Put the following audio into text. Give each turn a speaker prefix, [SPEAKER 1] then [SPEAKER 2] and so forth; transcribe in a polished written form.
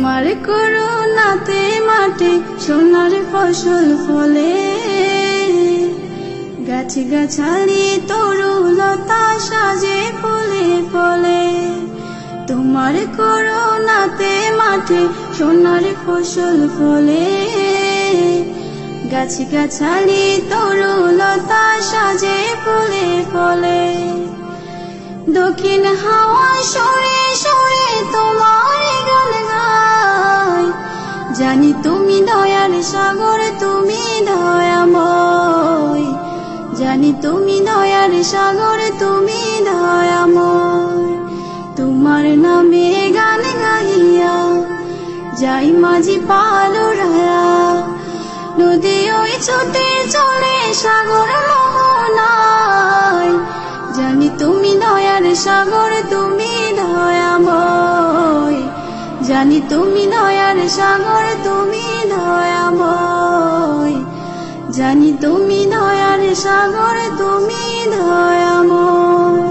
[SPEAKER 1] তোমার করুণাতে মাঠে সোনার ফসল ফলে, গাছে গাছালি তরুলতা সাজে ফুলে ফলে। তোমার করুণাতে মাঠে সোনার ফসল ফলে, গাছে গাছালি তরুলতা সাজে ফুলে ফলে। দক্ষিণ হাওয়া সরে সরে তোমার গান গায়, জানি তুমি দয়ার সাগর, তুমি দয়াময়। জানি তুমি দয়ার সাগর, তুমি দয়াময়। তোমার নামে গান গাইয়া যাই মাঝি পালুরায়া, নদী ওই ছুটে চলে সাগর মোহনায়। জানি তুমি দয়ার সাগর, তুমি দয়াময়। জানি তুমি দয়ার সাগর, তুমি দয়াময়। জানি তুমি দয়ার সাগর, তুমি দয়াময়।